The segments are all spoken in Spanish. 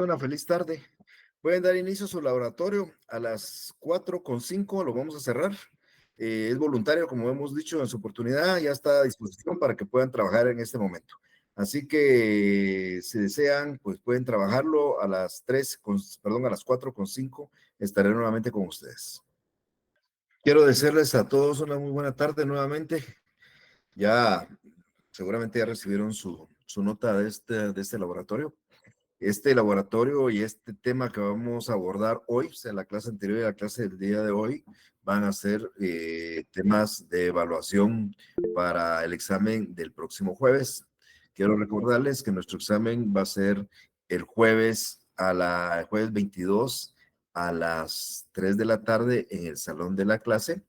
Una feliz tarde. Pueden dar inicio a su laboratorio a las 4:05, lo vamos a cerrar. Es voluntario, como hemos dicho en su oportunidad, ya está a disposición para que puedan trabajar en este momento. Así que si desean, pues pueden trabajarlo a las 4:05, estaré nuevamente con ustedes. Quiero desearles a todos una muy buena tarde nuevamente. Ya seguramente ya recibieron su nota de este laboratorio. Este laboratorio y este tema que vamos a abordar hoy, o sea, la clase anterior y la clase del día de hoy, van a ser temas de evaluación para el examen del próximo jueves. Quiero recordarles que nuestro examen va a ser el jueves 22 a las 3 de la tarde en el salón de la clase.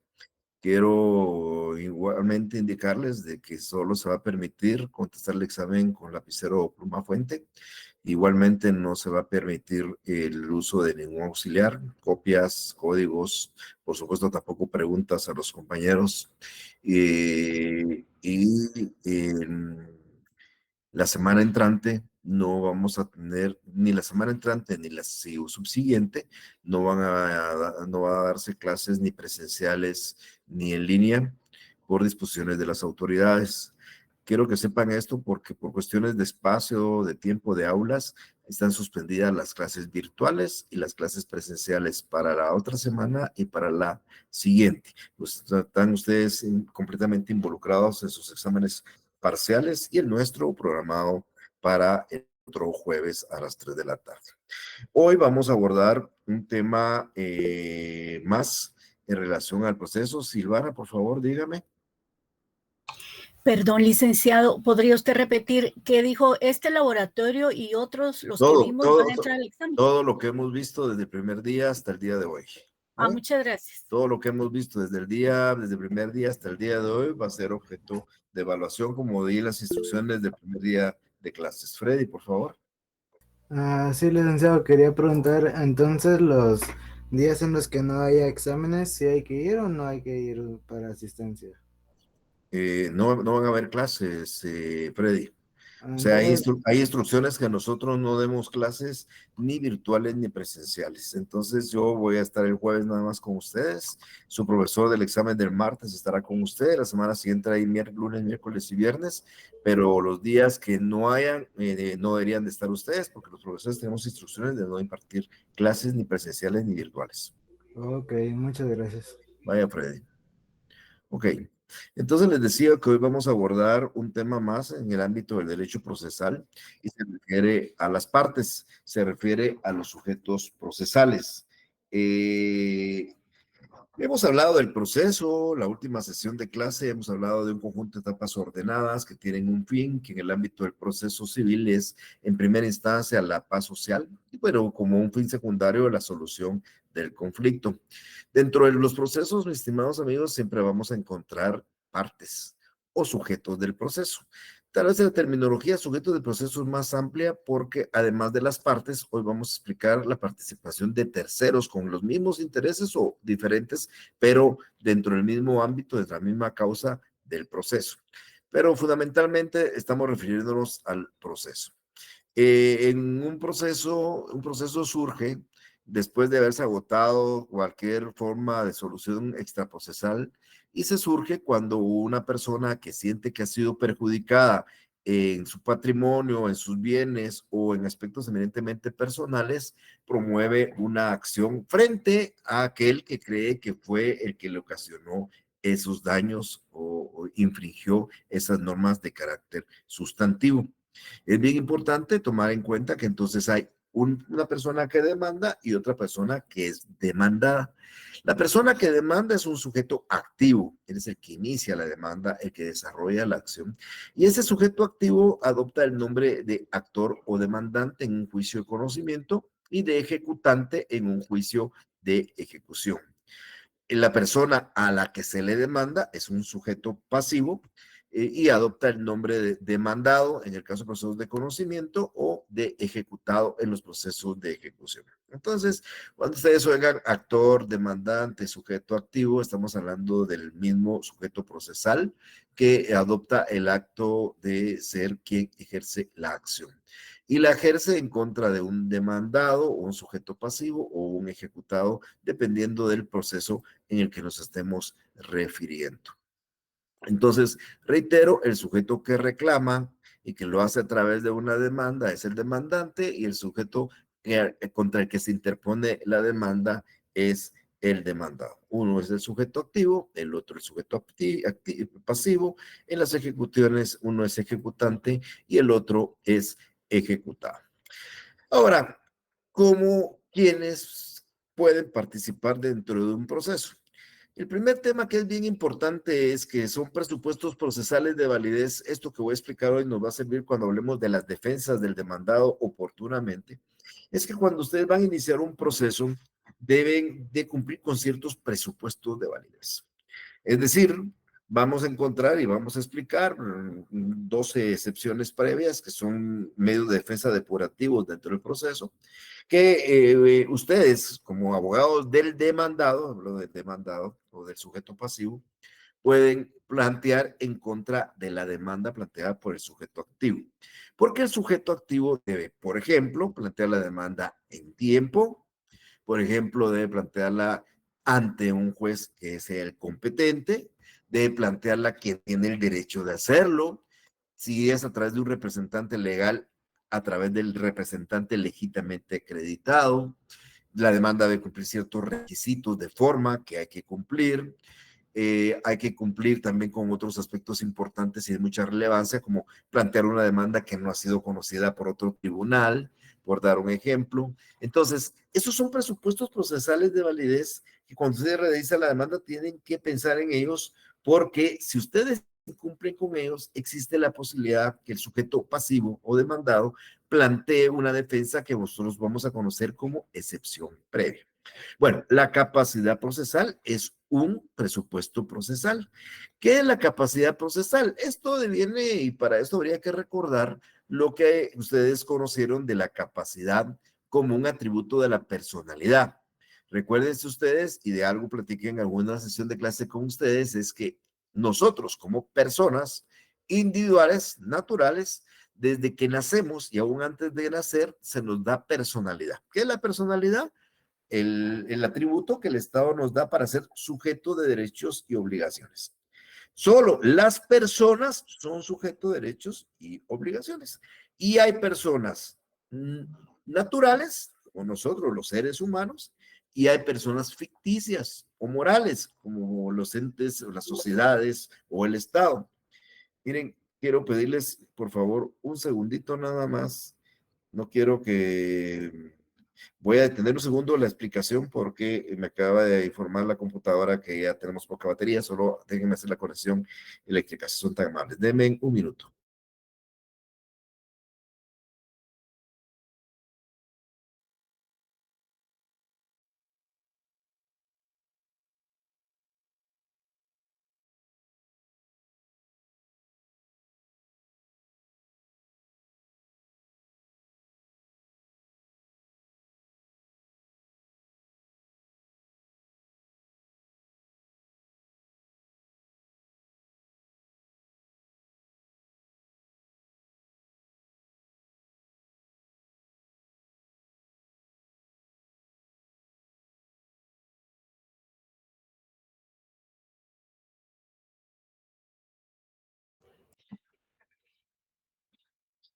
Quiero igualmente indicarles de que solo se va a permitir contestar el examen con lapicero o pluma fuente. Igualmente no se va a permitir el uso de ningún auxiliar, copias, códigos, por supuesto tampoco preguntas a los compañeros. La semana entrante no vamos a tener, ni la semana entrante ni la subsiguiente, no va a darse clases ni presenciales ni en línea por disposiciones de las autoridades. Quiero que sepan esto porque por cuestiones de espacio, de tiempo, de aulas, están suspendidas las clases virtuales y las clases presenciales para la otra semana y para la siguiente. Pues están ustedes completamente involucrados en sus exámenes parciales y el nuestro programado para el otro jueves a las 3 de la tarde. Hoy vamos a abordar un tema más en relación al proceso. Silvana, por favor, dígame. Perdón, licenciado, ¿podría usted repetir qué dijo este laboratorio y otros, los que Todo, vimos, van todo, a entrar al examen? todo lo que hemos visto desde el primer día hasta el día de hoy. Muchas gracias. Todo lo que hemos visto desde el primer día hasta el día de hoy va a ser objeto de evaluación, como di las instrucciones del primer día de clases. Freddy, por favor. Sí, licenciado, quería preguntar, entonces los días en los que no haya exámenes, ¿si hay que ir o no hay que ir para asistencia? No van a haber clases, Freddy. O sea, Entonces, hay instrucciones que nosotros no demos clases ni virtuales ni presenciales. Entonces yo voy a estar el jueves nada más con ustedes. Su profesor del examen del martes estará con ustedes. La semana siguiente hay lunes, miércoles y viernes. Pero los días que no hayan, no deberían de estar ustedes porque los profesores tenemos instrucciones de no impartir clases ni presenciales ni virtuales. ok, muchas gracias. Vaya, Freddy. Ok, entonces les decía que hoy vamos a abordar un tema más en el ámbito del derecho procesal y se refiere a las partes, se refiere a los sujetos procesales. Hemos hablado del proceso, la última sesión de clase, hemos hablado de un conjunto de etapas ordenadas que tienen un fin, que en el ámbito del proceso civil es en primera instancia la paz social, pero como un fin secundario la solución del conflicto. Dentro de los procesos, mis estimados amigos, siempre vamos a encontrar partes o sujetos del proceso. Tal vez la terminología sujetos del proceso es más amplia porque además de las partes, hoy vamos a explicar la participación de terceros con los mismos intereses o diferentes, pero dentro del mismo ámbito, de la misma causa del proceso. Pero fundamentalmente estamos refiriéndonos al proceso. En un proceso surge después de haberse agotado cualquier forma de solución extraprocesal y se surge cuando una persona que siente que ha sido perjudicada en su patrimonio, en sus bienes o en aspectos eminentemente personales, promueve una acción frente a aquel que cree que fue el que le ocasionó esos daños o infringió esas normas de carácter sustantivo. Es bien importante tomar en cuenta que entonces hay una persona que demanda y otra persona que es demandada. La persona que demanda es un sujeto activo, él es el que inicia la demanda, el que desarrolla la acción, y ese sujeto activo adopta el nombre de actor o demandante en un juicio de conocimiento y de ejecutante en un juicio de ejecución. La persona a la que se le demanda es un sujeto pasivo y adopta el nombre de demandado en el caso de procesos de conocimiento o de ejecutado en los procesos de ejecución. Entonces, cuando ustedes oigan actor, demandante, sujeto activo, estamos hablando del mismo sujeto procesal que adopta el acto de ser quien ejerce la acción. y la ejerce en contra de un demandado o un sujeto pasivo o un ejecutado, dependiendo del proceso en el que nos estemos refiriendo. Entonces, reitero, el sujeto que reclama y que lo hace a través de una demanda es el demandante, y el sujeto contra el que se interpone la demanda es el demandado. Uno es el sujeto activo, el otro el sujeto pasivo. En las ejecuciones, uno es ejecutante y el otro es ejecutado. Ahora, ¿cómo quienes pueden participar dentro de un proceso? El primer tema que es bien importante es que son presupuestos procesales de validez. Esto que voy a explicar hoy nos va a servir cuando hablemos de las defensas del demandado oportunamente. Es que cuando ustedes van a iniciar un proceso, deben de cumplir con ciertos presupuestos de validez. Es decir, vamos a encontrar y vamos a explicar 12 excepciones previas que son medios de defensa depurativos dentro del proceso, que ustedes como abogados del demandado, hablo del demandado o del sujeto pasivo, pueden plantear en contra de la demanda planteada por el sujeto activo. Porque el sujeto activo debe, por ejemplo, plantear la demanda en tiempo. Por ejemplo, debe plantearla ante un juez que sea el competente, debe plantearla quien tiene el derecho de hacerlo. Si es a través de un representante legal, a través del representante legítimamente acreditado. La demanda debe cumplir ciertos requisitos de forma que hay que cumplir. Hay que cumplir también con otros aspectos importantes y de mucha relevancia, como plantear una demanda que no ha sido conocida por otro tribunal, por dar un ejemplo. Entonces, esos son presupuestos procesales de validez que cuando ustedes realizan la demanda tienen que pensar en ellos, porque si ustedes cumplen con ellos, existe la posibilidad que el sujeto pasivo o demandado plantee una defensa que nosotros vamos a conocer como excepción previa. Bueno, la capacidad procesal es un presupuesto procesal. ¿Qué es la capacidad procesal? Esto deviene, y para esto habría que recordar lo que ustedes conocieron de la capacidad como un atributo de la personalidad. Recuérdense ustedes, y de algo platiqué en alguna sesión de clase con ustedes, es que nosotros como personas individuales, naturales, desde que nacemos y aún antes de nacer, se nos da personalidad. ¿Qué es la personalidad? El atributo que el Estado nos da para ser sujeto de derechos y obligaciones. Solo las personas son sujeto de derechos y obligaciones. Y hay personas naturales, como nosotros, los seres humanos, y hay personas ficticias o morales, como los entes, las sociedades o el Estado. Miren, quiero pedirles, por favor, un segundito nada más. No quiero que... Voy a detener un segundo la explicación porque me acaba de informar la computadora que ya tenemos poca batería. Solo déjenme hacer la conexión eléctrica, si son tan amables. Denme un minuto.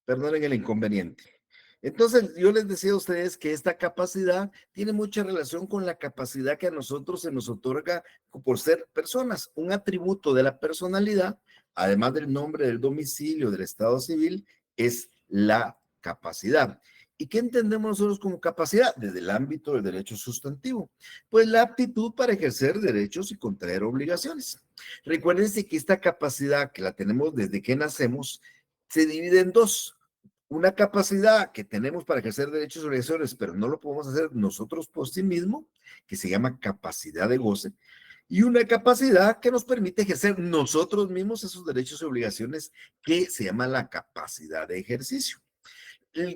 Perdonen el inconveniente. Entonces, yo les decía a ustedes que esta capacidad tiene mucha relación con la capacidad que a nosotros se nos otorga por ser personas. Un atributo de la personalidad, además del nombre, del domicilio, del estado civil, es la capacidad. ¿Y qué entendemos nosotros como capacidad? Desde el ámbito del derecho sustantivo. Pues la aptitud para ejercer derechos y contraer obligaciones. Recuérdense que esta capacidad que la tenemos desde que nacemos se divide en dos: una capacidad que tenemos para ejercer derechos y obligaciones, pero no lo podemos hacer nosotros por sí mismo, que se llama capacidad de goce, y una capacidad que nos permite ejercer nosotros mismos esos derechos y obligaciones, que se llama la capacidad de ejercicio.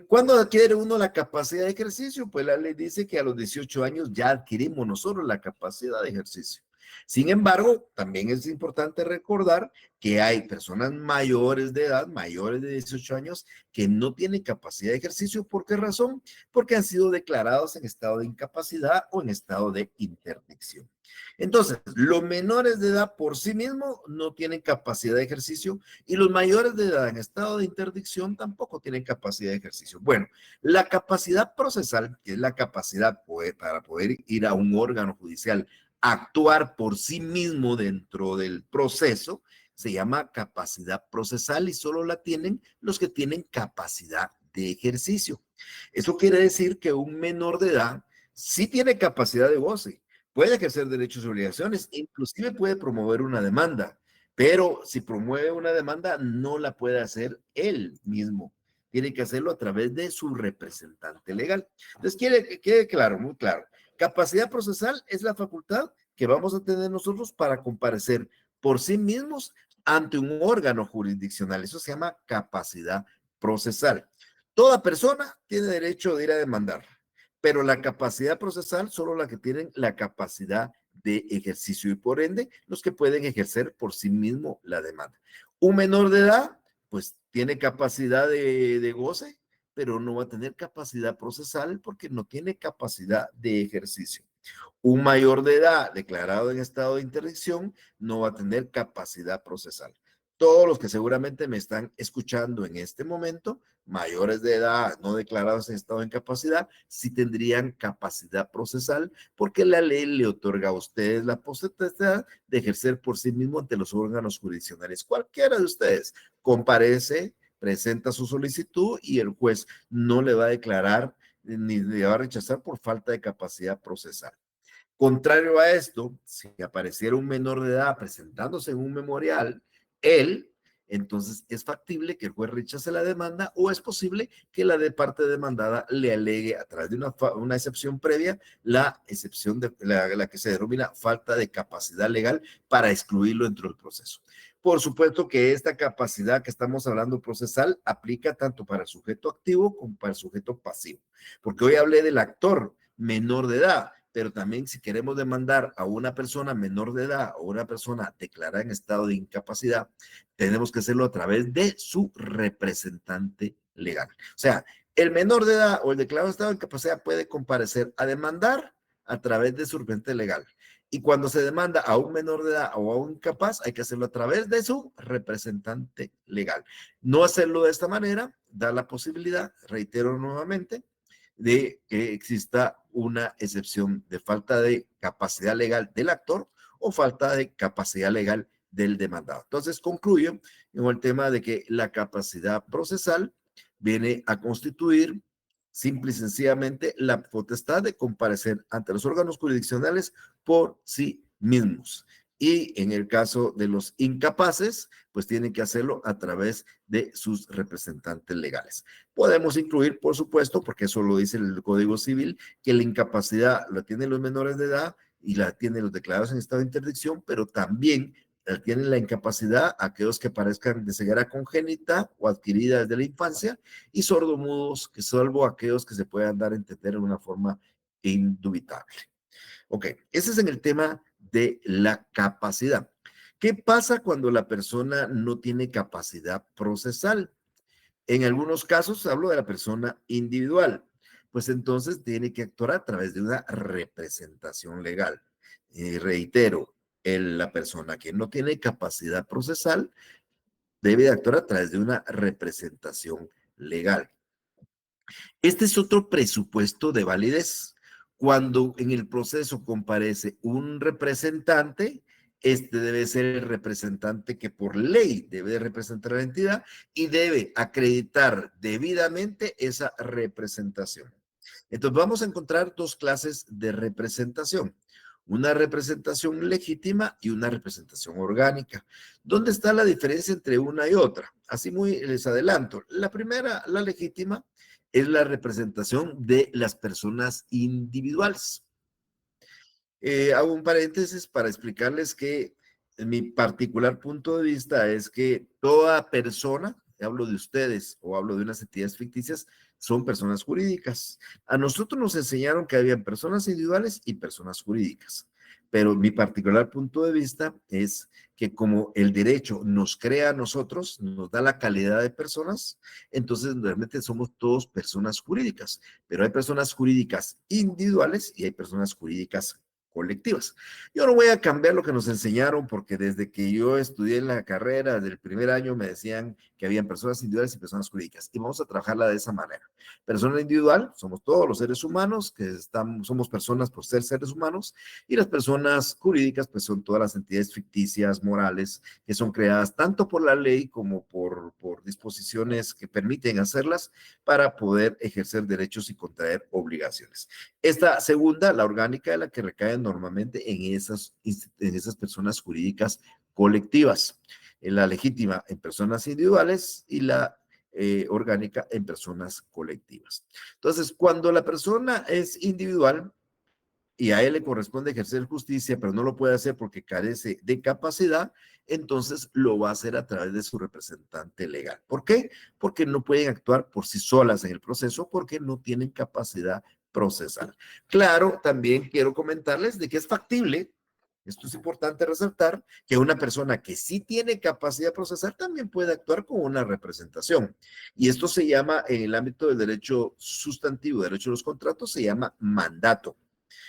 ¿Cuándo adquiere uno la capacidad de ejercicio? Pues la ley dice que a los 18 años ya adquirimos nosotros la capacidad de ejercicio. Sin embargo, también es importante recordar que hay personas mayores de edad, mayores de 18 años, que no tienen capacidad de ejercicio. ¿Por qué razón? Porque han sido declarados en estado de incapacidad o en estado de interdicción. Entonces, los menores de edad por sí mismos no tienen capacidad de ejercicio y los mayores de edad en estado de interdicción tampoco tienen capacidad de ejercicio. Bueno, la capacidad procesal, que es la capacidad para poder ir a un órgano judicial, actuar por sí mismo dentro del proceso, se llama capacidad procesal y solo la tienen los que tienen capacidad de ejercicio. Eso quiere decir que un menor de edad sí tiene capacidad de goce, puede ejercer derechos y obligaciones, inclusive puede promover una demanda, pero si promueve una demanda no la puede hacer él mismo. Tiene que hacerlo a través de su representante legal. Entonces, quede claro, muy claro. Capacidad procesal es la facultad que vamos a tener nosotros para comparecer por sí mismos ante un órgano jurisdiccional. Eso se llama capacidad procesal. Toda persona tiene derecho de ir a demandar, pero la capacidad procesal solo la que tienen la capacidad de ejercicio y por ende los que pueden ejercer por sí mismo la demanda. Un menor de edad, pues tiene capacidad de goce, pero no va a tener capacidad procesal porque no tiene capacidad de ejercicio. Un mayor de edad declarado en estado de interdicción no va a tener capacidad procesal. Todos los que seguramente me están escuchando en este momento, mayores de edad no declarados en estado de incapacidad, sí tendrían capacidad procesal porque la ley le otorga a ustedes la potestad de ejercer por sí mismo ante los órganos jurisdiccionales. Cualquiera de ustedes comparece, presenta su solicitud y el juez no le va a declarar ni le va a rechazar por falta de capacidad procesal. Contrario a esto, si apareciera un menor de edad presentándose en un memorial, él, entonces es factible que el juez rechace la demanda o es posible que la de parte demandada le alegue a través de una excepción previa, la excepción de la que se denomina falta de capacidad legal para excluirlo dentro del proceso. Por supuesto que esta capacidad que estamos hablando procesal aplica tanto para el sujeto activo como para el sujeto pasivo, porque hoy hablé del actor menor de edad, pero también si queremos demandar a una persona menor de edad o una persona declarada en estado de incapacidad, tenemos que hacerlo a través de su representante legal. O sea, el menor de edad o el declarado en estado de incapacidad puede comparecer a demandar a través de su representante legal. Y cuando se demanda a un menor de edad o a un incapaz, hay que hacerlo a través de su representante legal. No hacerlo de esta manera da la posibilidad, reitero nuevamente, de que exista una excepción de falta de capacidad legal del actor o falta de capacidad legal del demandado. Entonces, concluyo en el tema de que la capacidad procesal viene a constituir simple y sencillamente la potestad de comparecer ante los órganos jurisdiccionales por sí mismos. Y en el caso de los incapaces, pues tienen que hacerlo a través de sus representantes legales. Podemos incluir, por supuesto, porque eso lo dice el Código Civil, que la incapacidad la tienen los menores de edad y la tienen los declarados en estado de interdicción, pero también tienen la incapacidad aquellos que parezcan de ceguera congénita o adquirida desde la infancia y sordomudos, que salvo aquellos que se puedan dar a entender de una forma indubitable. Ok, ese es en el tema de la capacidad. ¿Qué pasa cuando la persona no tiene capacidad procesal? En algunos casos hablo de la persona individual, pues entonces tiene que actuar a través de una representación legal. Y reitero, la persona que no tiene capacidad procesal debe de actuar a través de una representación legal. Este es otro presupuesto de validez. Cuando en el proceso comparece un representante, este debe ser el representante que por ley debe de representar a la entidad y debe acreditar debidamente esa representación. Entonces vamos a encontrar dos clases de representación. Una representación legítima y una representación orgánica. ¿Dónde está la diferencia entre una y otra? Así muy les adelanto. La primera, la legítima, es la representación de las personas individuales. Hago un paréntesis para explicarles que mi particular punto de vista es que toda persona, hablo de ustedes o hablo de unas entidades ficticias, son personas jurídicas. A nosotros nos enseñaron que habían personas individuales y personas jurídicas. pero mi particular punto de vista es que como el derecho nos crea a nosotros, nos da la calidad de personas, entonces realmente somos todos personas jurídicas, pero hay personas jurídicas individuales y hay personas jurídicas colectivas. Yo no voy a cambiar lo que nos enseñaron porque desde que yo estudié la carrera, desde el primer año me decían que habían personas individuales y personas jurídicas y vamos a trabajarla de esa manera. Persona individual, somos todos los seres humanos que somos personas por ser seres humanos y las personas jurídicas pues son todas las entidades ficticias, morales, que son creadas tanto por la ley como por disposiciones que permiten hacerlas para poder ejercer derechos y contraer obligaciones. Esta segunda, la orgánica, es la que recae normalmente en esas personas jurídicas colectivas. La legítima en personas individuales y la orgánica en personas colectivas. Entonces, cuando la persona es individual y a él le corresponde ejercer justicia, pero no lo puede hacer porque carece de capacidad, entonces lo va a hacer a través de su representante legal. ¿Por qué? Porque no pueden actuar por sí solas en el proceso porque no tienen capacidad procesal. Claro, también quiero comentarles de que es factible, esto es importante resaltar, que una persona que sí tiene capacidad procesal también puede actuar con una representación. Y esto se llama, en el ámbito del derecho sustantivo, derecho de los contratos, se llama mandato.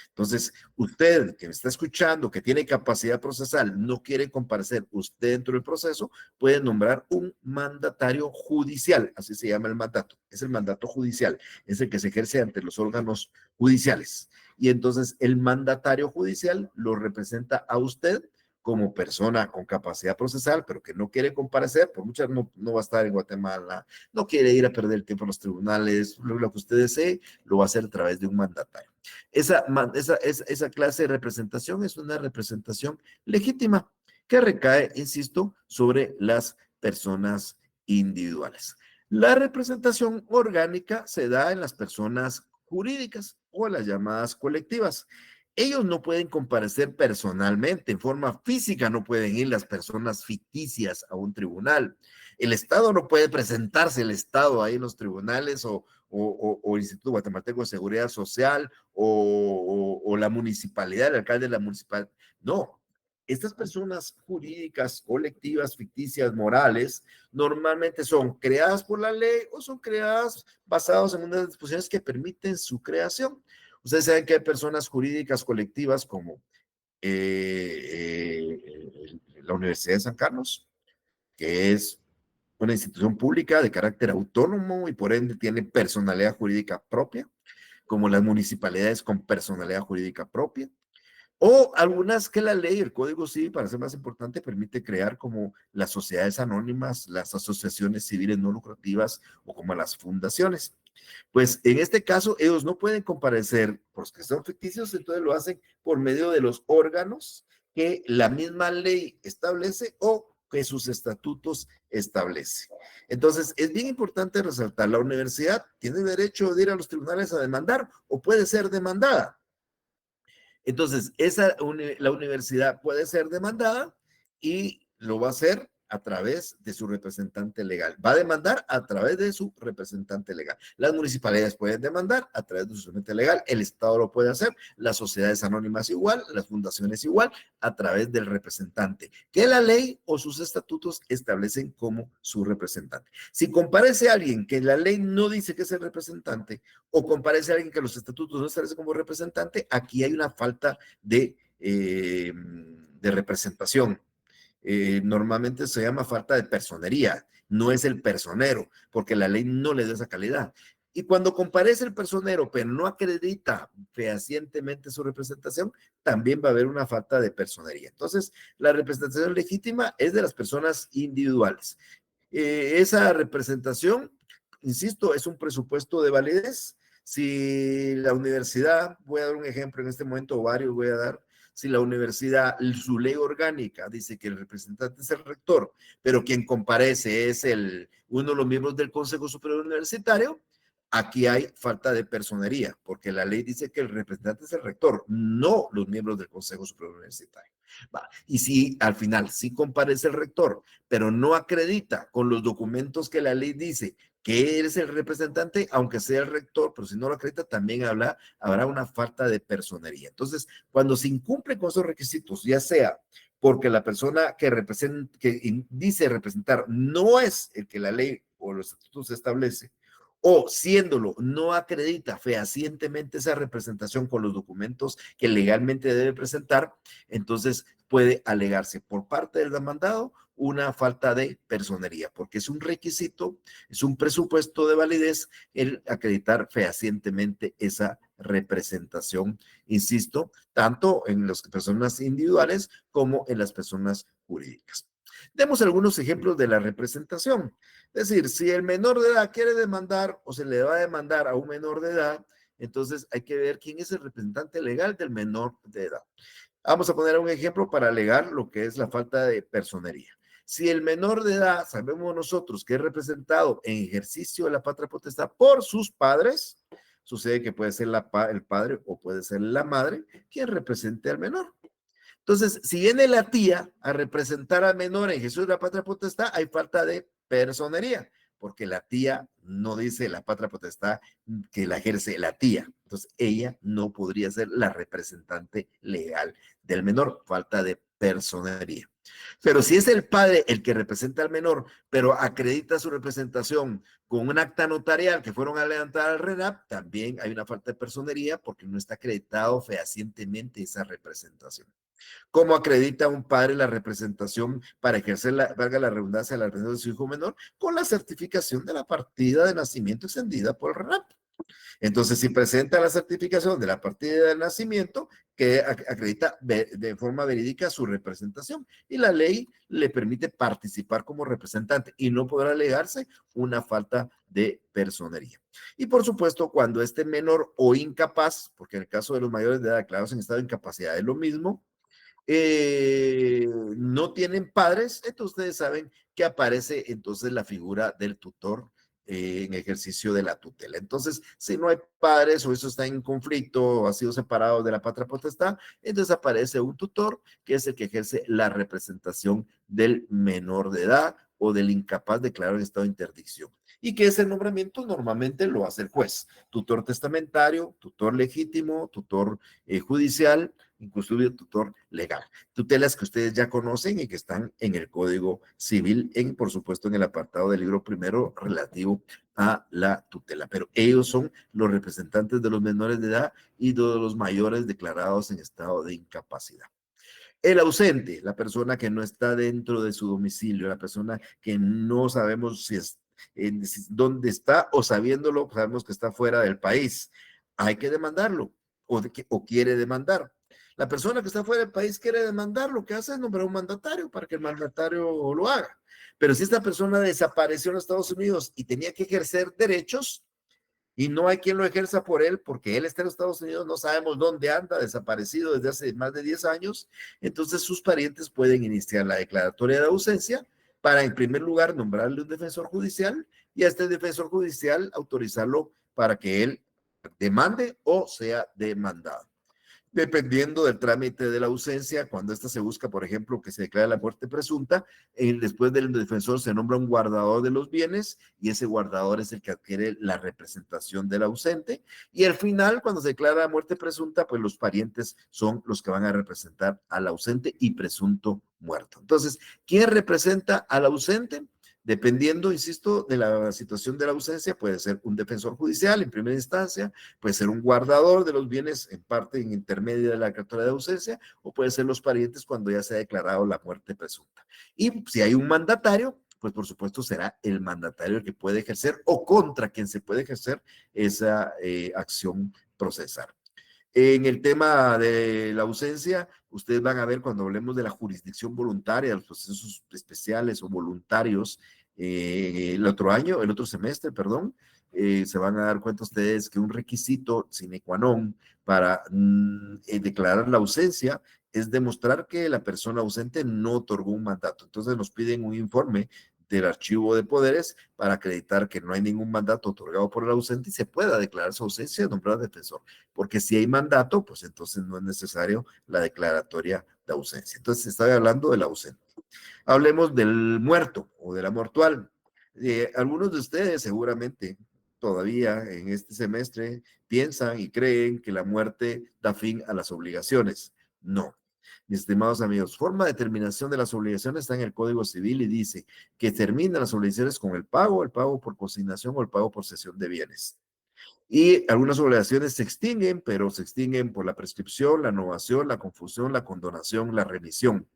Entonces, usted que me está escuchando, que tiene capacidad procesal, no quiere comparecer usted dentro del proceso, puede nombrar un mandatario judicial, así se llama el mandato, es el mandato judicial, es el que se ejerce ante los órganos judiciales. Y entonces el mandatario judicial lo representa a usted como persona con capacidad procesal, pero que no quiere comparecer, por muchas no va a estar en Guatemala, no quiere ir a perder el tiempo en los tribunales, lo que usted desee, lo va a hacer a través de un mandatario. Esa clase de representación es una representación legítima que recae, insisto, sobre las personas individuales. La representación orgánica se da en las personas jurídicas o las llamadas colectivas. Ellos no pueden comparecer personalmente, en forma física no pueden ir las personas ficticias a un tribunal. El Estado no puede presentarse el Estado ahí en los tribunales o el Instituto Guatemalteco de Seguridad Social o la municipalidad, el alcalde de la municipalidad. No, estas personas jurídicas, colectivas, ficticias, morales, normalmente son creadas por la ley o son creadas basadas en unas disposiciones que permiten su creación. Ustedes saben que hay personas jurídicas colectivas como la Universidad de San Carlos, que es una institución pública de carácter autónomo y por ende tiene personalidad jurídica propia, como las municipalidades con personalidad jurídica propia, o algunas que la ley, el Código Civil, para ser más importante, permite crear como las sociedades anónimas, las asociaciones civiles no lucrativas o como las fundaciones. Pues en este caso, ellos no pueden comparecer porque son ficticios, entonces lo hacen por medio de los órganos que la misma ley establece o que sus estatutos establece. Entonces, es bien importante resaltar, la universidad tiene derecho de ir a los tribunales a demandar o puede ser demandada. Entonces, la universidad puede ser demandada y lo va a hacer a través de su representante legal. Va a demandar a través de su representante legal. Las municipalidades pueden demandar a través de su representante legal. El Estado lo puede hacer. Las sociedades anónimas igual. Las fundaciones igual. A través del representante que la ley o sus estatutos establecen como su representante. Si comparece a alguien que la ley no dice que es el representante o comparece a alguien que los estatutos no establecen como representante, aquí hay una falta de representación. Normalmente se llama falta de personería, no es el personero, porque la ley no le da esa calidad. Y cuando comparece el personero, pero no acredita fehacientemente su representación, también va a haber una falta de personería. Entonces, la representación legítima es de las personas individuales. Esa representación, insisto, es un presupuesto de validez. Si la universidad, voy a dar un ejemplo en este momento, o varios voy a dar, si la universidad, su ley orgánica dice que el representante es el rector, pero quien comparece es uno de los miembros del Consejo Superior Universitario, Aquí hay falta de personería, porque la ley dice que el representante es el rector, no los miembros del Consejo Superior Universitario. Va. Y si al final sí comparece el rector, pero no acredita con los documentos que la ley dice que eres el representante, aunque sea el rector, pero si no lo acredita, también habrá una falta de personería. Entonces, cuando se incumple con esos requisitos, ya sea porque la persona que dice representar no es el que la ley o los estatutos establece, o siéndolo, no acredita fehacientemente esa representación con los documentos que legalmente debe presentar, entonces puede alegarse por parte del demandado una falta de personería, porque es un requisito, es un presupuesto de validez el acreditar fehacientemente esa representación, insisto, tanto en las personas individuales como en las personas jurídicas. Demos algunos ejemplos de la representación. Es decir, si el menor de edad quiere demandar o se le va a demandar a un menor de edad, entonces hay que ver quién es el representante legal del menor de edad. Vamos a poner un ejemplo para alegar lo que es la falta de personería. Si el menor de edad, sabemos nosotros que es representado en ejercicio de la patria potestad por sus padres, sucede que puede ser el padre o puede ser la madre quien represente al menor. Entonces, si viene la tía a representar al menor en Jesús de la patria potestad, hay falta de personería, porque la tía no dice la patria potestad que la ejerce la tía. Entonces, ella no podría ser la representante legal del menor, falta de personería. Pero si es el padre el que representa al menor, pero acredita su representación con un acta notarial que fueron a levantar al RENAP, también hay una falta de personería porque no está acreditado fehacientemente esa representación. ¿Cómo acredita un padre la representación para ejercer, valga la redundancia, la representación de su hijo menor? Con la certificación de la partida de nacimiento extendida por el RENAP. Entonces, si presenta la certificación de la partida de nacimiento, que acredita de forma verídica su representación y la ley le permite participar como representante y no podrá alegarse una falta de personería. Y por supuesto, cuando este menor o incapaz, porque en el caso de los mayores de edad declarados en estado de incapacidad es lo mismo, no tienen padres, entonces ustedes saben que aparece entonces la figura del tutor en ejercicio de la tutela. Entonces, si no hay padres o eso está en conflicto o ha sido separado de la patria potestad, entonces aparece un tutor que es el que ejerce la representación del menor de edad o del incapaz declarado en estado de interdicción. Y que ese nombramiento normalmente lo hace el juez. Tutor testamentario, tutor legítimo, tutor judicial, inclusive tutor legal. Tutelas que ustedes ya conocen y que están en el Código Civil, por supuesto, en el apartado del libro primero relativo a la tutela. Pero ellos son los representantes de los menores de edad y de los mayores declarados en estado de incapacidad. El ausente, la persona que no está dentro de su domicilio, la persona que no sabemos si es dónde está o sabiéndolo, sabemos que está fuera del país. Hay que demandarlo o quiere demandar. La persona que está fuera del país quiere demandar, lo que hace es nombrar un mandatario para que el mandatario lo haga. Pero si esta persona desapareció en Estados Unidos y tenía que ejercer derechos y no hay quien lo ejerza por él porque él está en Estados Unidos, no sabemos dónde anda, desaparecido desde hace más de 10 años, entonces sus parientes pueden iniciar la declaratoria de ausencia para, en primer lugar, nombrarle un defensor judicial y a este defensor judicial autorizarlo para que él demande o sea demandado. Dependiendo del trámite de la ausencia, cuando ésta se busca, por ejemplo, que se declare la muerte presunta, después del defensor se nombra un guardador de los bienes y ese guardador es el que adquiere la representación del ausente. Y al final, cuando se declara la muerte presunta, pues los parientes son los que van a representar al ausente y presunto muerto. Entonces, ¿quién representa al ausente? Dependiendo, insisto, de la situación de la ausencia, puede ser un defensor judicial en primera instancia, puede ser un guardador de los bienes en parte en intermedia de la declaratoria de ausencia, o puede ser los parientes cuando ya se ha declarado la muerte presunta. Y si hay un mandatario, pues por supuesto será el mandatario el que puede ejercer o contra quien se puede ejercer esa acción procesal. En el tema de la ausencia, ustedes van a ver cuando hablemos de la jurisdicción voluntaria, los procesos especiales o voluntarios, el otro semestre, perdón, se van a dar cuenta ustedes que un requisito sine qua non para declarar la ausencia es demostrar que la persona ausente no otorgó un mandato. Entonces nos piden un informe del archivo de poderes para acreditar que no hay ningún mandato otorgado por el ausente y se pueda declarar su ausencia y nombrar defensor. Porque si hay mandato, pues entonces no es necesario la declaratoria de ausencia. Entonces, estoy hablando del ausente. Hablemos del muerto o de la mortual. Algunos de ustedes seguramente todavía en este semestre piensan y creen que la muerte da fin a las obligaciones. No. Mis estimados amigos, forma de terminación de las obligaciones está en el Código Civil y dice que terminan las obligaciones con el pago por consignación o el pago por cesión de bienes. Y algunas obligaciones se extinguen, pero se extinguen por la prescripción, la novación, la confusión, la condonación, la remisión,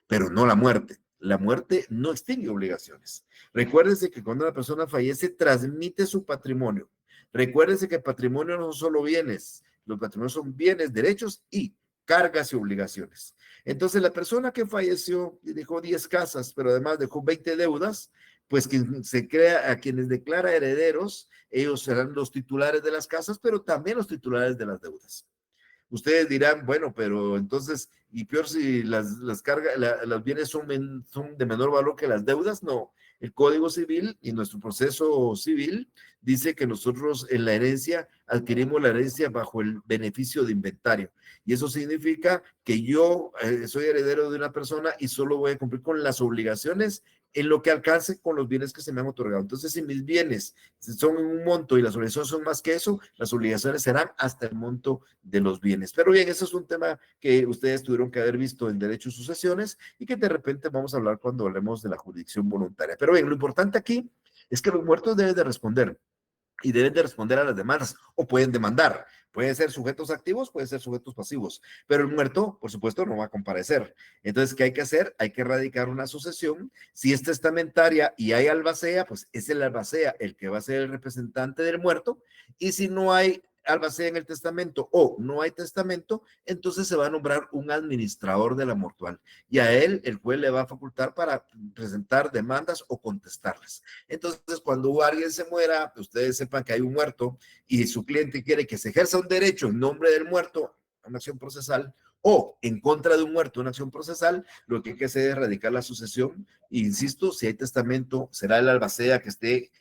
pero no la muerte. La muerte no extingue obligaciones. Recuérdense que cuando una persona fallece, transmite su patrimonio. Recuérdense que el patrimonio no son solo bienes, los patrimonios son bienes, derechos y cargas y obligaciones. Entonces, la persona que falleció dejó 10 casas, pero además dejó 20 deudas, pues quien se crea a quienes declara herederos, ellos serán los titulares de las casas, pero también los titulares de las deudas. Ustedes dirán, bueno, pero entonces, y peor si las cargas, los bienes son de menor valor que las deudas, no. El Código Civil y nuestro proceso civil dice que nosotros en la herencia adquirimos la herencia bajo el beneficio de inventario. Y eso significa que yo soy heredero de una persona y solo voy a cumplir con las obligaciones en lo que alcance con los bienes que se me han otorgado. Entonces, si mis bienes son en un monto y las obligaciones son más que eso, las obligaciones serán hasta el monto de los bienes. Pero bien, eso es un tema que ustedes tuvieron que haber visto en Derecho y Sucesiones y que de repente vamos a hablar cuando hablemos de la jurisdicción voluntaria. Pero bien, lo importante aquí es que los muertos deben de responder y deben de responder a las demandas o pueden demandar. Pueden ser sujetos activos, pueden ser sujetos pasivos, pero el muerto, por supuesto, no va a comparecer. Entonces, ¿qué hay que hacer? Hay que erradicar una sucesión. Si es testamentaria y hay albacea, pues es el albacea el que va a ser el representante del muerto. Y si no hay albacea en el testamento o no hay testamento, entonces se va a nombrar un administrador de la mortual y a él el juez le va a facultar para presentar demandas o contestarlas. Entonces, cuando alguien se muera, ustedes sepan que hay un muerto y su cliente quiere que se ejerza un derecho en nombre del muerto, una acción procesal, o en contra de un muerto, una acción procesal, lo que hay que hacer es erradicar la sucesión. E insisto, si hay testamento, será el albacea que esté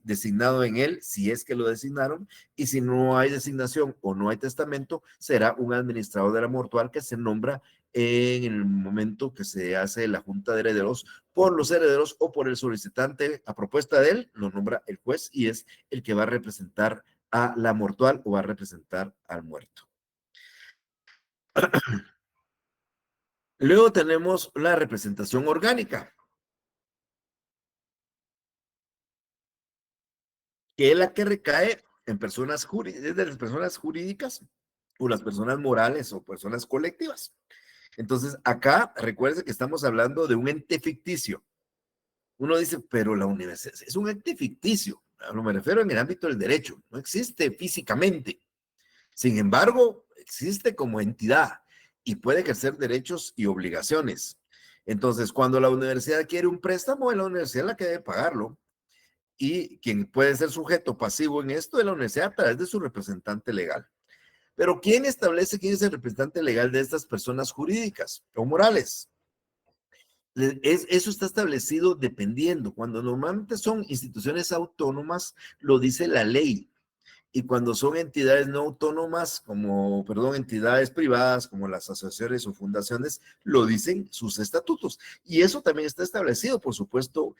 designado en él, si es que lo designaron, y si no hay designación o no hay testamento, será un administrador de la mortual que se nombra en el momento que se hace la junta de herederos por los herederos o por el solicitante a propuesta de él, lo nombra el juez y es el que va a representar a la mortual o va a representar al muerto. Luego tenemos la representación orgánica, que es la que recae en personas jurídicas, de las personas jurídicas o las personas morales o personas colectivas. Entonces, acá recuerden que estamos hablando de un ente ficticio. Uno dice, pero la universidad es un ente ficticio. No me refiero en el ámbito del derecho, no existe físicamente. Sin embargo, existe como entidad y puede ejercer derechos y obligaciones. Entonces, cuando la universidad quiere un préstamo, es la universidad la que debe pagarlo. Y quien puede ser sujeto pasivo en esto es la universidad a través de su representante legal. Pero ¿quién establece quién es el representante legal de estas personas jurídicas o morales? Eso está establecido dependiendo. Cuando normalmente son instituciones autónomas, lo dice la ley. Y cuando son entidades no autónomas, entidades privadas como las asociaciones o fundaciones, lo dicen sus estatutos. Y eso también está establecido, por supuesto,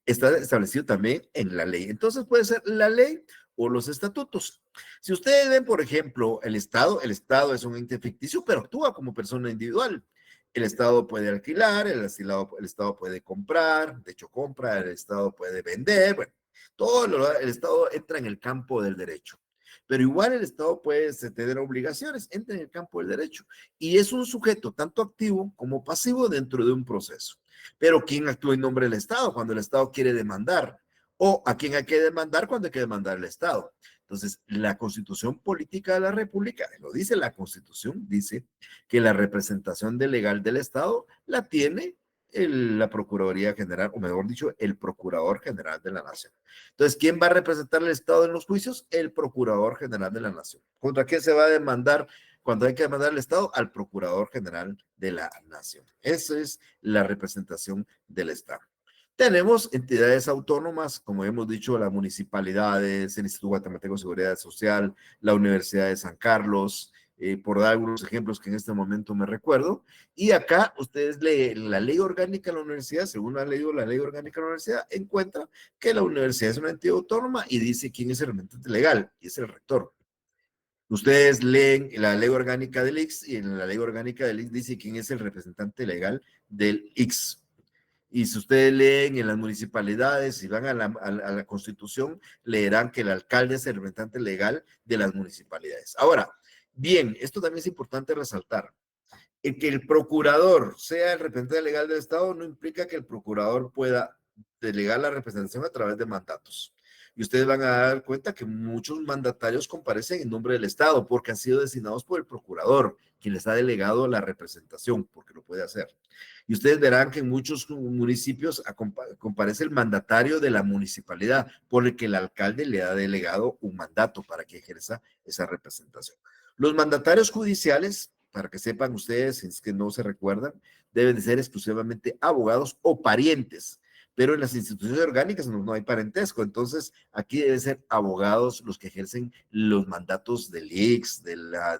está establecido también en la ley. Entonces puede ser la ley o los estatutos. Si ustedes ven, por ejemplo, el Estado es un ente ficticio, pero actúa como persona individual. El Estado puede alquilar, el Estado puede comprar, de hecho compra, el Estado puede vender, bueno, el Estado entra en el campo del derecho. Pero igual el Estado puede tener obligaciones, entra en el campo del derecho. Y es un sujeto tanto activo como pasivo dentro de un proceso. Pero ¿quién actúa en nombre del Estado cuando el Estado quiere demandar? ¿O a quién hay que demandar cuando hay que demandar el Estado? Entonces, la Constitución Política de la República, lo dice la Constitución, dice que la representación legal del Estado la tiene la Procuraduría General, o mejor dicho, el Procurador General de la Nación. Entonces, ¿quién va a representar al Estado en los juicios? El Procurador General de la Nación. ¿Contra qué se va a demandar cuando hay que demandar al Estado, al Procurador General de la Nación. Esa es la representación del Estado. Tenemos entidades autónomas, como hemos dicho, las municipalidades, el Instituto Guatemalteco de Seguridad Social, la Universidad de San Carlos, por dar algunos ejemplos que en este momento me recuerdo. Y acá ustedes leen la ley orgánica de la universidad, según ha leído la ley orgánica de la universidad, encuentran que la universidad es una entidad autónoma y dice quién es el representante legal, y es el rector. Ustedes leen la ley orgánica del IX y en la ley orgánica del IX dice quién es el representante legal del IX. Y si ustedes leen en las municipalidades y van a la Constitución, leerán que el alcalde es el representante legal de las municipalidades. Ahora, bien, esto también es importante resaltar. El que el procurador sea el representante legal del Estado no implica que el procurador pueda delegar la representación a través de mandatos. Y ustedes van a dar cuenta que muchos mandatarios comparecen en nombre del Estado porque han sido designados por el procurador, quien les ha delegado la representación, porque lo puede hacer. Y ustedes verán que en muchos municipios comparece el mandatario de la municipalidad, por el que el alcalde le ha delegado un mandato para que ejerza esa representación. Los mandatarios judiciales, para que sepan ustedes, si es que no se recuerdan, deben de ser exclusivamente abogados o parientes, pero en las instituciones orgánicas no hay parentesco, entonces aquí deben ser abogados los que ejercen los mandatos del IX, de la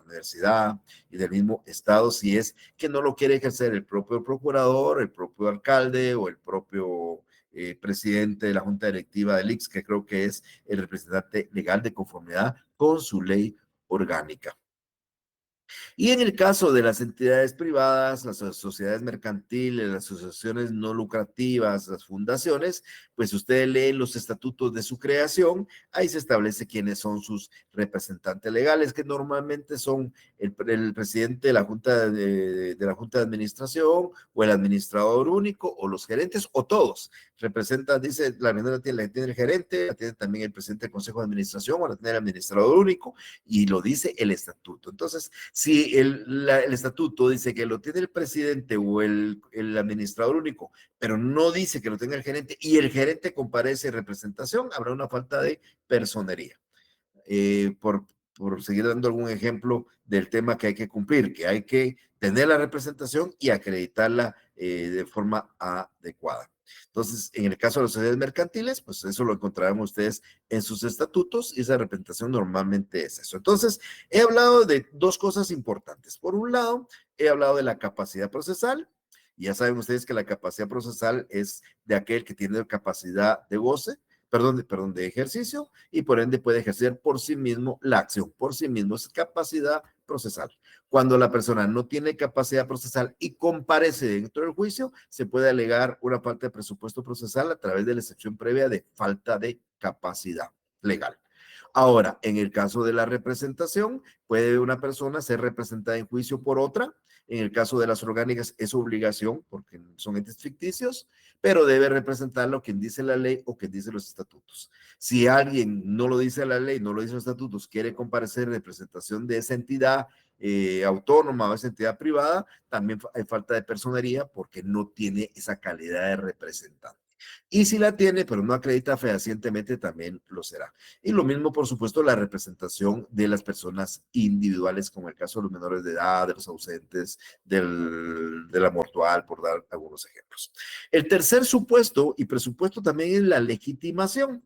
universidad y del mismo Estado, si es que no lo quiere ejercer el propio procurador, el propio alcalde o el propio presidente de la junta directiva del IX, que creo que es el representante legal de conformidad con su ley orgánica. Y en el caso de las entidades privadas, las sociedades mercantiles, las asociaciones no lucrativas, las fundaciones, pues ustedes leen los estatutos de su creación, ahí se establece quiénes son sus representantes legales, que normalmente son el presidente de la Junta de la Junta de Administración o el administrador único o los gerentes o todos. Representan, dice, la tiene el gerente, la tiene también el presidente del Consejo de Administración o la tiene el administrador único y lo dice el estatuto. Entonces, si el estatuto dice que lo tiene el presidente o el administrador único, pero no dice que lo tenga el gerente y el gerente comparece en representación, habrá una falta de personería. Por seguir dando algún ejemplo del tema que hay que cumplir, que hay que tener la representación y acreditarla de forma adecuada. Entonces, en el caso de las sociedades mercantiles, pues eso lo encontrarán ustedes en sus estatutos y esa representación normalmente es eso. Entonces, he hablado de dos cosas importantes. Por un lado, he hablado de la capacidad procesal. Ya saben ustedes que la capacidad procesal es de aquel que tiene capacidad de goce, de ejercicio y por ende puede ejercer por sí mismo la acción, por sí mismo es capacidad procesal. Cuando la persona no tiene capacidad procesal y comparece dentro del juicio, se puede alegar una falta de presupuesto procesal a través de la excepción previa de falta de capacidad legal. Ahora, en el caso de la representación, puede una persona ser representada en juicio por otra. En el caso de las orgánicas es obligación porque son entes ficticios, pero debe representarlo quien dice la ley o quien dice los estatutos. Si alguien no lo dice la ley, no lo dice los estatutos, quiere comparecer en representación de esa entidad autónoma o esa entidad privada, también hay falta de personería porque no tiene esa calidad de representante. Y si la tiene, pero no acredita fehacientemente, también lo será. Y lo mismo, por supuesto, la representación de las personas individuales, como el caso de los menores de edad, de los ausentes, de la mortual, por dar algunos ejemplos. El tercer supuesto y presupuesto también es la legitimación.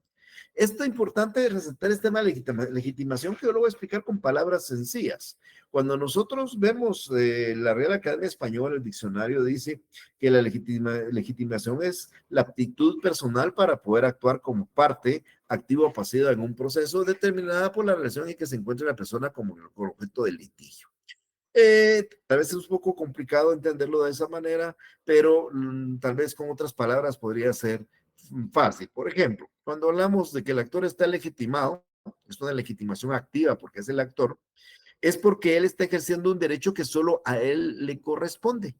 Esto es importante resaltar este tema de legitimación que yo lo voy a explicar con palabras sencillas. Cuando nosotros vemos la Real Academia Española, el diccionario dice que la legitimación es la aptitud personal para poder actuar como parte activa o pasiva en un proceso determinada por la relación en que se encuentra la persona como objeto del litigio. Tal vez es un poco complicado entenderlo de esa manera, pero tal vez con otras palabras podría ser fácil. Por ejemplo, cuando hablamos de que el actor está legitimado, es una legitimación activa porque es el actor, es porque él está ejerciendo un derecho que solo a él le corresponde.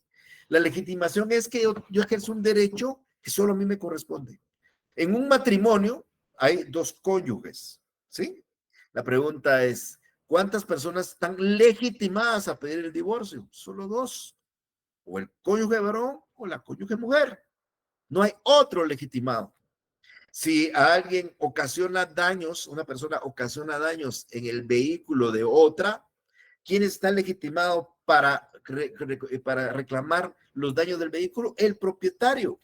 La legitimación es que yo ejerzo un derecho que solo a mí me corresponde. En un matrimonio hay dos cónyuges, ¿sí? La pregunta es, ¿cuántas personas están legitimadas a pedir el divorcio? Solo dos, o el cónyuge varón o la cónyuge mujer. No hay otro legitimado. Si alguien ocasiona daños, una persona ocasiona daños en el vehículo de otra, ¿Quién está legitimado para reclamar los daños del vehículo? El propietario.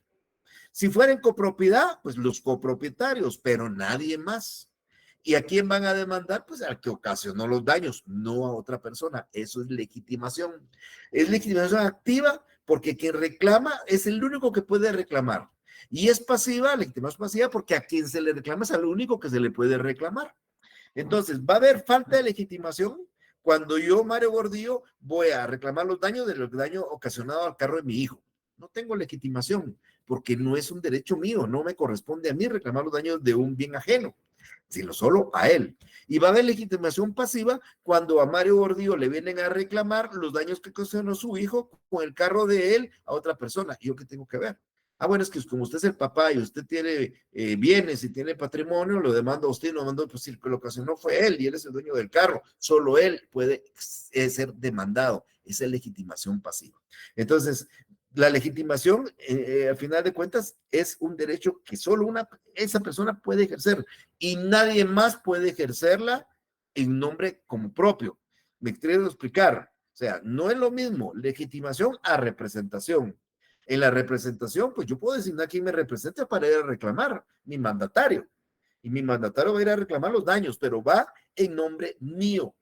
Si fuera en copropiedad, pues los copropietarios, pero nadie más. ¿Y a quién van a demandar? Pues al que ocasionó los daños, no a otra persona. Eso es legitimación. Es legitimación activa porque quien reclama es el único que puede reclamar. Y es pasiva, legitimación pasiva, porque a quien se le reclama es al único que se le puede reclamar. Entonces, va a haber falta de legitimación cuando yo, Mario Gordillo, voy a reclamar los daños del daño ocasionado al carro de mi hijo. No tengo legitimación porque no es un derecho mío, no me corresponde a mí reclamar los daños de un bien ajeno, sino solo a él. Y va a haber legitimación pasiva cuando a Mario Gordillo le vienen a reclamar los daños que ocasionó su hijo con el carro de él a otra persona. ¿Y yo qué tengo que ver? Ah, bueno, es que como usted es el papá y usted tiene bienes y tiene patrimonio, lo demanda a usted, no mandó, pues si lo ocasionó fue él y él es el dueño del carro. Solo él puede ser demandado. Esa es legitimación pasiva. Entonces, la legitimación, al final de cuentas, es un derecho que solo esa persona puede ejercer y nadie más puede ejercerla en nombre como propio. Me quiero explicar. O sea, no es lo mismo legitimación a representación. En la representación, pues yo puedo designar quién me representa para ir a reclamar, mi mandatario. Y mi mandatario va a ir a reclamar los daños, pero va en nombre mío.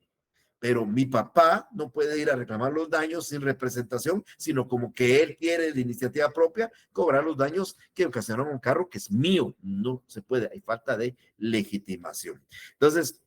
Pero mi papá no puede ir a reclamar los daños sin representación, sino como que él quiere de iniciativa propia cobrar los daños que ocasionaron un carro que es mío. No se puede, hay falta de legitimación. Entonces,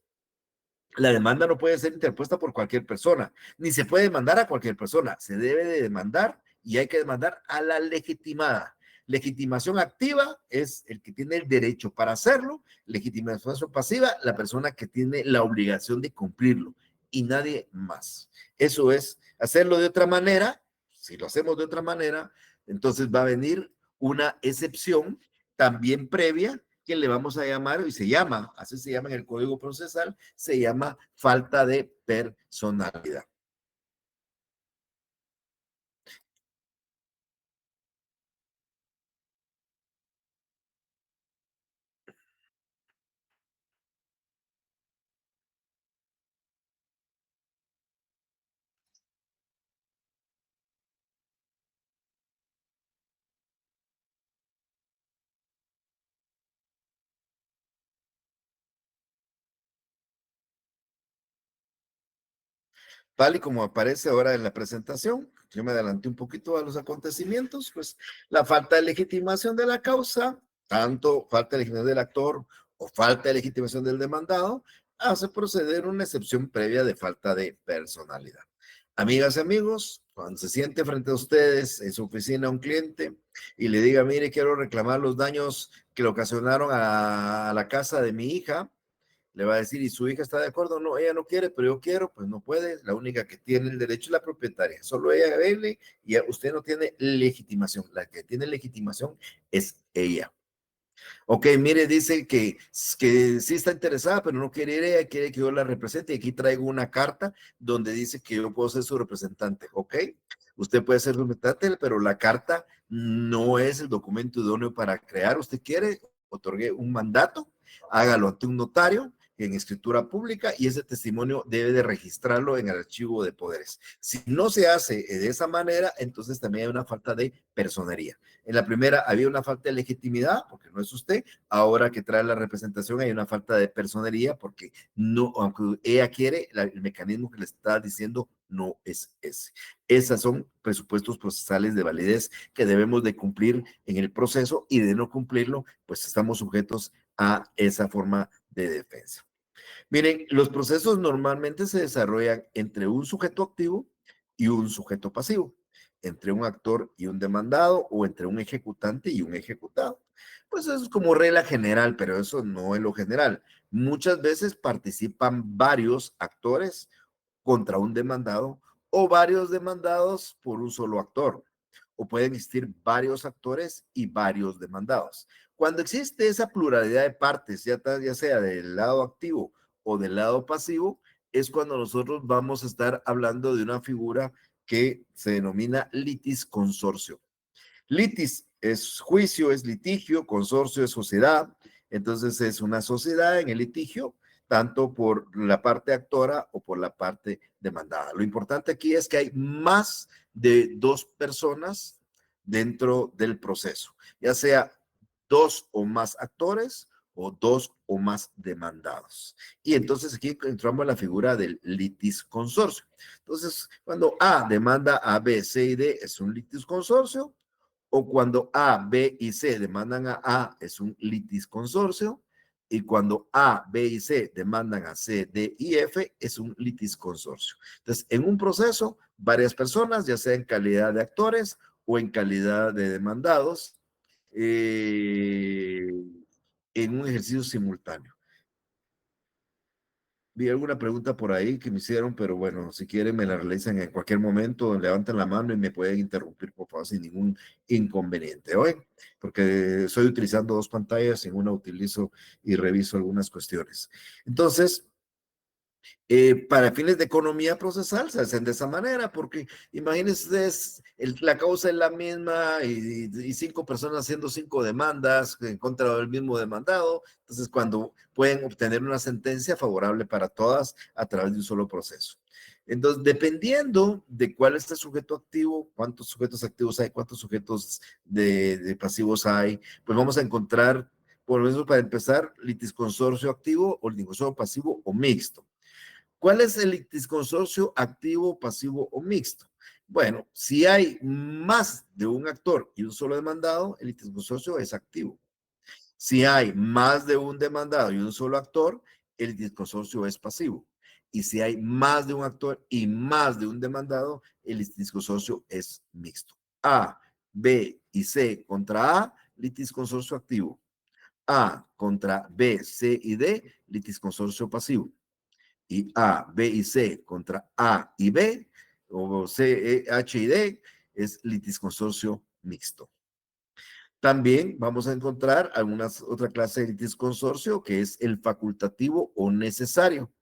la demanda no puede ser interpuesta por cualquier persona, ni se puede demandar a cualquier persona. Se debe de demandar y hay que demandar a la legitimada. Legitimación activa es el que tiene el derecho para hacerlo. Legitimación pasiva, la persona que tiene la obligación de cumplirlo y nadie más. Eso es hacerlo de otra manera. Si lo hacemos de otra manera, entonces va a venir una excepción también previa que le vamos a llamar, y se llama, así se llama en el Código Procesal, se llama falta de personalidad. Tal y como aparece ahora en la presentación, yo me adelanté un poquito a los acontecimientos, pues la falta de legitimación de la causa, tanto falta de legitimación del actor o falta de legitimación del demandado, hace proceder una excepción previa de falta de personalidad. Amigas y amigos, cuando se siente frente a ustedes en su oficina un cliente y le diga, mire, quiero reclamar los daños que le ocasionaron a la casa de mi hija, le va a decir, ¿y su hija está de acuerdo? No, ella no quiere, pero yo quiero, pues no puede. La única que tiene el derecho es la propietaria. Solo ella vele y usted no tiene legitimación. La que tiene legitimación es ella. Ok, mire, dice que sí está interesada, pero no quiere ir, ella quiere que yo la represente. Y aquí traigo una carta donde dice que yo puedo ser su representante. Ok, usted puede ser representante, pero la carta no es el documento idóneo para crear. Usted quiere, otorgue un mandato, hágalo ante un notario en escritura pública y ese testimonio debe de registrarlo en el archivo de poderes. Si no se hace de esa manera, entonces también hay una falta de personería. En la primera había una falta de legitimidad, porque no es usted. Ahora que trae la representación hay una falta de personería, porque no, aunque ella quiere, el mecanismo que le está diciendo no es ese. Esas son presupuestos procesales de validez que debemos de cumplir en el proceso y de no cumplirlo, pues estamos sujetos a esa forma de defensa. Miren, los procesos normalmente se desarrollan entre un sujeto activo y un sujeto pasivo, entre un actor y un demandado o entre un ejecutante y un ejecutado. Pues eso es como regla general, pero eso no es lo general. Muchas veces participan varios actores contra un demandado o varios demandados por un solo actor. O pueden existir varios actores y varios demandados. Cuando existe esa pluralidad de partes, ya sea del lado activo o del lado pasivo, es cuando nosotros vamos a estar hablando de una figura que se denomina litis consorcio. Litis es juicio, es litigio, consorcio es sociedad, entonces es una sociedad en el litigio tanto por la parte actora o por la parte demandada. Lo importante aquí es que hay más de 2 personas dentro del proceso, ya sea 2 o más actores o 2 o más demandados. Y entonces aquí entramos en la figura del litisconsorcio. Entonces, cuando A demanda a B, C y D es un litisconsorcio, o cuando A, B y C demandan a es un litisconsorcio, y cuando A, B y C demandan a C, D y F es un litisconsorcio. Entonces, en un proceso, varias personas, ya sea en calidad de actores o en calidad de demandados, en un ejercicio simultáneo. Vi alguna pregunta por ahí que me hicieron, pero bueno, si quieren me la realizan en cualquier momento, levanten la mano y me pueden interrumpir, por favor, sin ningún inconveniente, ¿oye? Porque estoy utilizando 2 pantallas, en una utilizo y reviso algunas cuestiones. Entonces, para fines de economía procesal se hacen de esa manera, porque imagínense, la causa es la misma y 5 personas haciendo 5 demandas en contra del mismo demandado, entonces cuando pueden obtener una sentencia favorable para todas a través de un solo proceso. Entonces, dependiendo de cuál es el sujeto activo, cuántos sujetos activos hay, cuántos sujetos de pasivos hay, pues vamos a encontrar, por eso para empezar, litisconsorcio activo o litisconsorcio pasivo o mixto. ¿Cuál es el litisconsorcio activo, pasivo o mixto? Bueno, si hay más de un actor y un solo demandado, el litisconsorcio es activo. Si hay más de un demandado y un solo actor, el litisconsorcio es pasivo. Y si hay más de un actor y más de un demandado, el litisconsorcio es mixto. A, B y C contra A, litisconsorcio activo. A contra B, C y D, litisconsorcio pasivo. Y A, B y C contra A y B, o C, E, H y D, es litisconsorcio mixto. También vamos a encontrar otra clase de litisconsorcio que es el facultativo o necesario.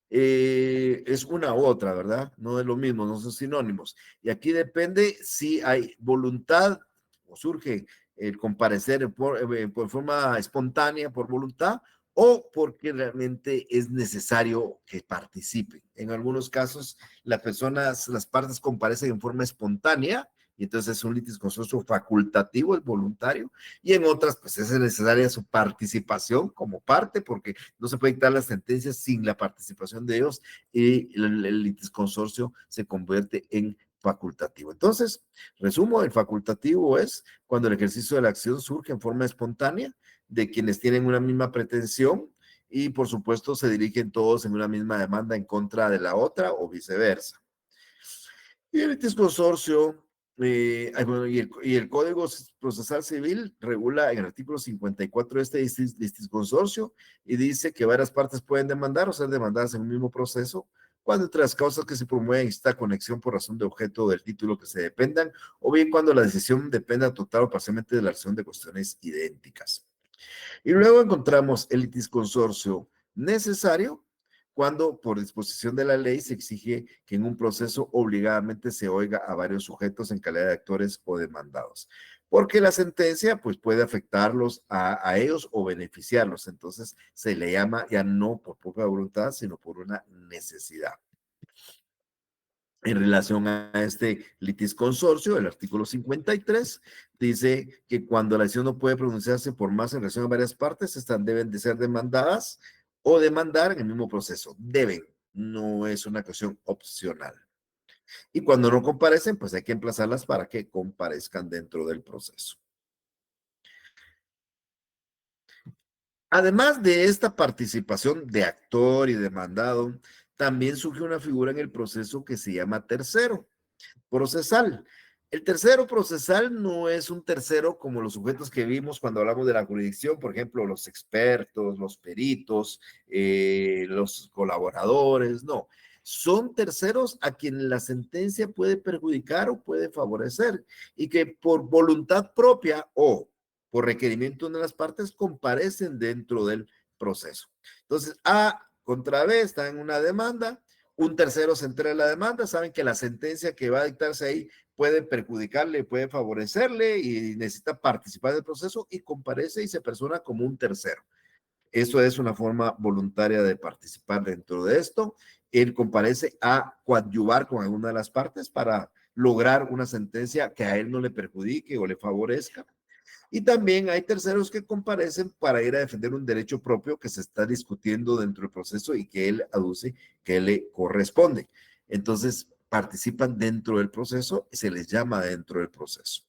Es una u otra, ¿verdad? No es lo mismo, no son sinónimos. Y aquí depende si hay voluntad o surge el comparecer por forma espontánea, por voluntad, o porque realmente es necesario que participen. En algunos casos, las partes comparecen en forma espontánea, y entonces es un litisconsorcio facultativo, es voluntario, y en otras, pues es necesaria su participación como parte, porque no se puede dictar las sentencias sin la participación de ellos, y el litisconsorcio se convierte en facultativo. Entonces, resumo, el facultativo es cuando el ejercicio de la acción surge en forma espontánea de quienes tienen una misma pretensión y por supuesto se dirigen todos en una misma demanda en contra de la otra o viceversa. Y el litisconsorcio y el Código Procesal Civil regula en el artículo 54 este litisconsorcio y dice que varias partes pueden demandar o ser demandadas en un mismo proceso cuando entre las causas que se promueven está conexión por razón de objeto del título que se dependan o bien cuando la decisión dependa total o parcialmente de la acción de cuestiones idénticas. Y luego encontramos el litisconsorcio necesario cuando por disposición de la ley se exige que en un proceso obligadamente se oiga a varios sujetos en calidad de actores o demandados, porque la sentencia pues puede afectarlos a ellos o beneficiarlos, entonces se le llama ya no por propia voluntad, sino por una necesidad. En relación a este litisconsorcio, el artículo 53 dice que cuando la acción no puede pronunciarse por más en relación a varias partes, estas deben de ser demandadas o demandar en el mismo proceso. Deben, no es una cuestión opcional. Y cuando no comparecen, pues hay que emplazarlas para que comparezcan dentro del proceso. Además de esta participación de actor y demandado, también surge una figura en el proceso que se llama tercero procesal. El tercero procesal no es un tercero como los sujetos que vimos cuando hablamos de la jurisdicción, por ejemplo, los expertos, los peritos, los colaboradores, no. Son terceros a quien la sentencia puede perjudicar o puede favorecer y que por voluntad propia o por requerimiento de una de las partes comparecen dentro del proceso. Entonces, A contra B está en una demanda, un tercero se entera en la demanda, saben que la sentencia que va a dictarse ahí puede perjudicarle, puede favorecerle y necesita participar del proceso y comparece y se persona como un tercero. Eso es una forma voluntaria de participar dentro de esto. Él comparece a coadyuvar con alguna de las partes para lograr una sentencia que a él no le perjudique o le favorezca. Y también hay terceros que comparecen para ir a defender un derecho propio que se está discutiendo dentro del proceso y que él aduce que le corresponde. Entonces, participan dentro del proceso y se les llama dentro del proceso.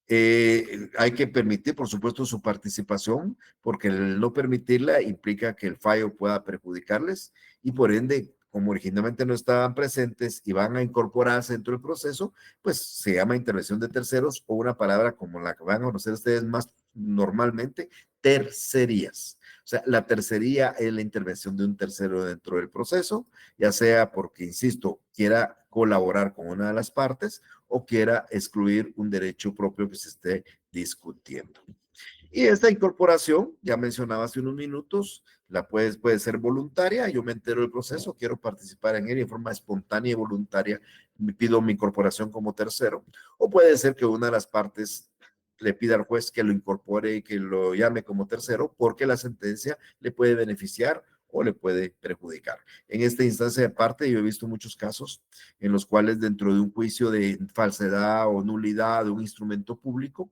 Hay que permitir, por supuesto, su participación, porque el no permitirla implica que el fallo pueda perjudicarles y por ende, como originalmente no estaban presentes y van a incorporarse dentro del proceso, pues se llama intervención de terceros o una palabra como la que van a conocer ustedes más normalmente, tercerías. O sea, la tercería es la intervención de un tercero dentro del proceso, ya sea porque, insisto, quiera colaborar con una de las partes o quiera excluir un derecho propio que se esté discutiendo. Y esta incorporación, ya mencionaba hace unos minutos, puede ser voluntaria, yo me entero del proceso, quiero participar en él y en forma espontánea y voluntaria me pido mi incorporación como tercero, o puede ser que una de las partes le pida al juez que lo incorpore y que lo llame como tercero porque la sentencia le puede beneficiar o le puede perjudicar. En esta instancia de parte, yo he visto muchos casos en los cuales dentro de un juicio de falsedad o nulidad de un instrumento público,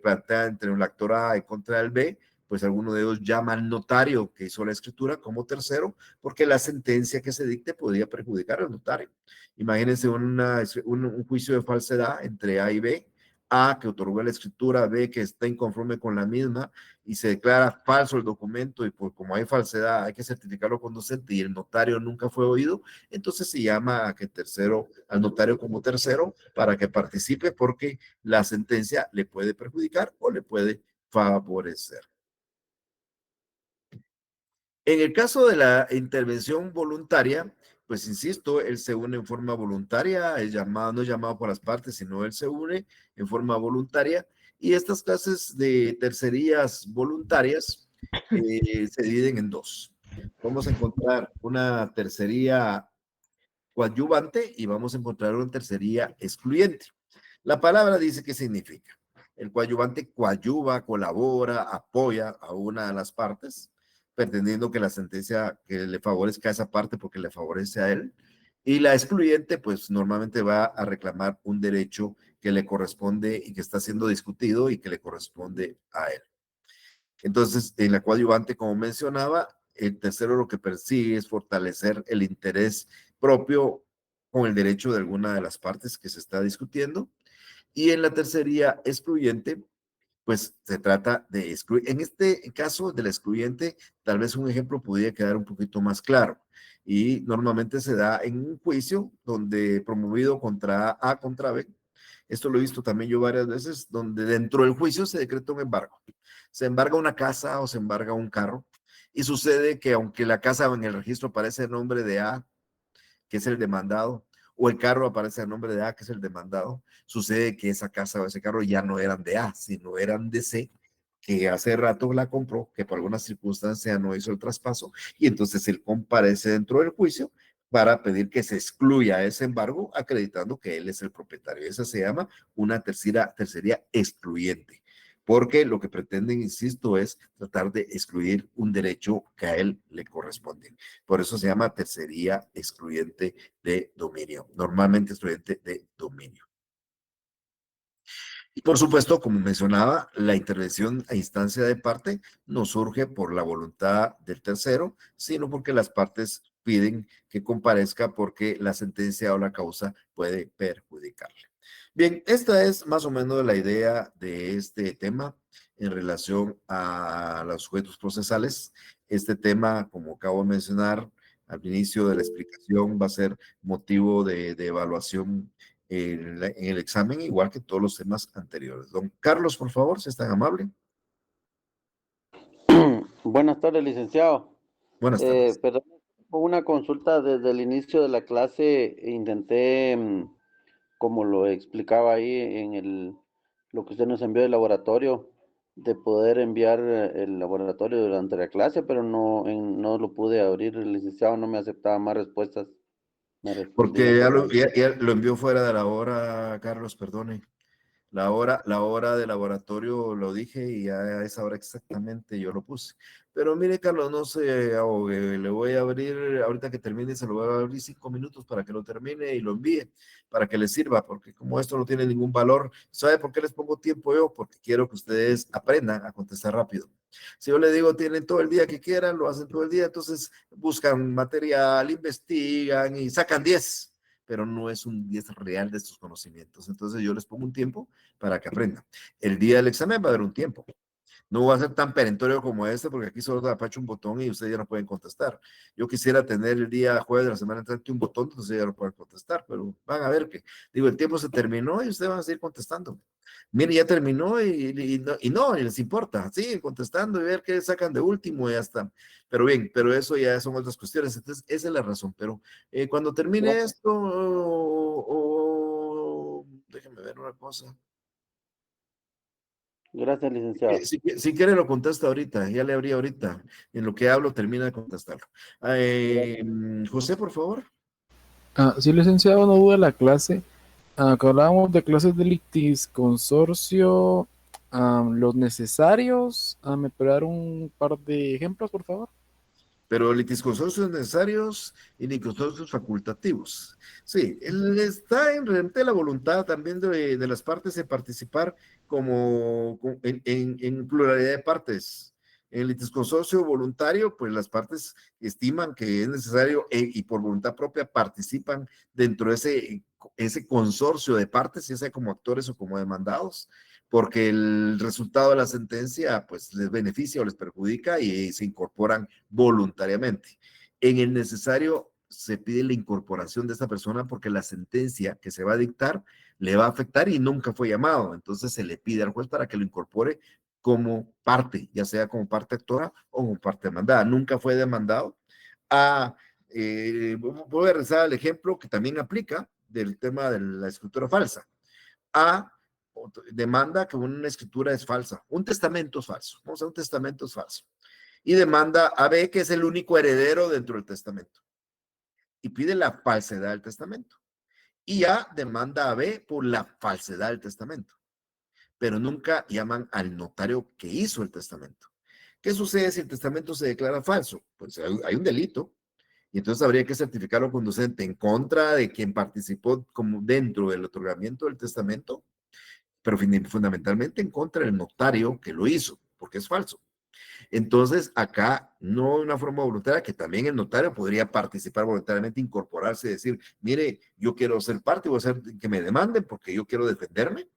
plantea entre el actor A y contra el B, pues alguno de ellos llama al notario que hizo la escritura como tercero, porque la sentencia que se dicte podría perjudicar al notario. Imagínense un juicio de falsedad entre A y B, A que otorgó la escritura, B que está inconforme con la misma y se declara falso el documento y pues como hay falsedad hay que certificarlo conducente y el notario nunca fue oído, entonces se llama a que tercero, al notario como tercero para que participe porque la sentencia le puede perjudicar o le puede favorecer. En el caso de la intervención voluntaria, pues insisto, él se une en forma voluntaria, es llamado, no es llamado por las partes, sino él se une en forma voluntaria. Y estas clases de tercerías voluntarias se dividen en dos. Vamos a encontrar una tercería coadyuvante y vamos a encontrar una tercería excluyente. La palabra dice qué significa. El coadyuvante coadyuva, colabora, apoya a una de las partes, pretendiendo que la sentencia que le favorezca a esa parte porque le favorece a él. Y la excluyente, pues normalmente va a reclamar un derecho que le corresponde y que está siendo discutido y que le corresponde a él. Entonces, en la coadyuvante, como mencionaba, el tercero lo que persigue es fortalecer el interés propio con el derecho de alguna de las partes que se está discutiendo. Y en la tercería excluyente, pues se trata de excluir. En este caso de la excluyente, tal vez un ejemplo pudiera quedar un poquito más claro. Y normalmente se da en un juicio donde promovido contra A contra B. Esto lo he visto también yo varias veces, donde dentro del juicio se decreta un embargo. Se embarga una casa o se embarga un carro. Y sucede que aunque la casa en el registro aparece el nombre de A, que es el demandado, o el carro aparece el nombre de A, que es el demandado, sucede que esa casa o ese carro ya no eran de A, sino eran de C, que hace rato la compró, que por alguna circunstancia no hizo el traspaso, y entonces él comparece dentro del juicio para pedir que se excluya ese embargo, acreditando que él es el propietario. Esa se llama una tercería excluyente, porque lo que pretenden, insisto, es tratar de excluir un derecho que a él le corresponde. Por eso se llama tercería excluyente de dominio, normalmente excluyente de dominio. Y por supuesto, como mencionaba, la intervención a instancia de parte no surge por la voluntad del tercero, sino porque las partes piden que comparezca porque la sentencia o la causa puede perjudicarle. Bien, esta es más o menos la idea de este tema en relación a los sujetos procesales. Este tema, como acabo de mencionar al inicio de la explicación, va a ser motivo de evaluación en el examen, igual que todos los temas anteriores. Don Carlos, por favor, si es tan amable. Buenas tardes, licenciado. Buenas tardes. Perdón, una consulta desde el inicio de la clase. Intenté, como lo explicaba ahí lo que usted nos envió del laboratorio, de poder enviar el laboratorio durante la clase, pero no lo pude abrir. El licenciado no me aceptaba más respuestas. Me Porque dijo que no. ya lo envió fuera de la hora, Carlos, perdone. La hora de laboratorio lo dije y a esa hora exactamente yo lo puse. Pero mire, Carlos, no se ahogue, le voy a abrir, ahorita que termine, se lo voy a abrir 5 minutos para que lo termine y lo envíe, para que les sirva, porque como esto no tiene ningún valor, ¿sabe por qué les pongo tiempo yo? Porque quiero que ustedes aprendan a contestar rápido. Si yo les digo, tienen todo el día que quieran, lo hacen todo el día, entonces buscan material, investigan y sacan 10, pero no es un 10 real de estos conocimientos. Entonces yo les pongo un tiempo para que aprendan. El día del examen va a haber un tiempo. No va a ser tan perentorio como este, porque aquí solo apacho un botón y ustedes ya no pueden contestar. Yo quisiera tener el día jueves de la semana entrante un botón, entonces ya no pueden contestar, pero van a ver que, digo, el tiempo se terminó y ustedes van a seguir contestando. Mire, ya terminó y no, les importa, siguen contestando y ver qué sacan de último y ya está. Pero bien, pero eso ya son otras cuestiones, entonces esa es la razón. Pero cuando termine Gracias. esto, déjenme ver una cosa. Gracias, licenciado. Si quiere lo contesta ahorita, ya le abrí ahorita. En lo que hablo termina de contestarlo. José, por favor. Sí, licenciado, no duda la clase. Que hablábamos de clases de litisconsorcio, los necesarios. ¿Me puede dar un par de ejemplos, por favor? Pero litisconsorcios necesarios y litisconsorcios facultativos. Sí, está en realidad la voluntad también de las partes de participar en pluralidad de partes. En el litisconsorcio voluntario, pues las partes estiman que es necesario y por voluntad propia participan dentro de ese consorcio de partes, ya sea como actores o como demandados, porque el resultado de la sentencia pues les beneficia o les perjudica y se incorporan voluntariamente. En el necesario se pide la incorporación de esta persona porque la sentencia que se va a dictar le va a afectar y nunca fue llamado. Entonces se le pide al juez para que lo incorpore como parte, ya sea como parte actora o como parte demandada. Nunca fue demandado. Voy a regresar al ejemplo que también aplica del tema de la escritura falsa. A demanda que una escritura es falsa, un testamento es falso, vamos a un testamento es falso, y demanda a B, que es el único heredero dentro del testamento, y pide la falsedad del testamento. Y A demanda a B por la falsedad del testamento, pero nunca llaman al notario que hizo el testamento. ¿Qué sucede si el testamento se declara falso? Pues hay un delito, y entonces habría que certificarlo conducente en contra de quien participó como dentro del otorgamiento del testamento, pero fundamentalmente en contra del notario que lo hizo, porque es falso. Entonces, acá no de una forma voluntaria, que también el notario podría participar voluntariamente, incorporarse y decir, mire, yo quiero ser parte, voy a hacer que me demanden porque yo quiero defenderme,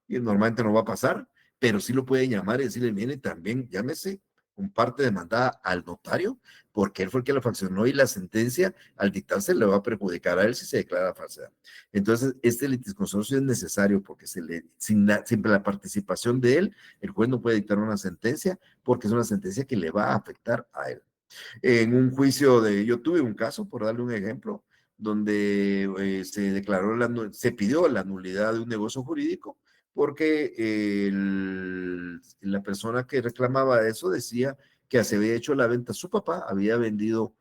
y normalmente no va a pasar, pero sí lo pueden llamar y decirle, mire, también llámese un parte demandada al notario, porque él fue el que la faccionó y la sentencia al dictarse le va a perjudicar a él si se declara falsedad. Entonces, este litisconsorcio es necesario porque sin la participación de él, el juez no puede dictar una sentencia porque es una sentencia que le va a afectar a él. En un juicio yo tuve un caso, por darle un ejemplo, donde se pidió la nulidad de un negocio jurídico porque la persona que reclamaba eso decía que se había hecho la venta, su papá había vendido,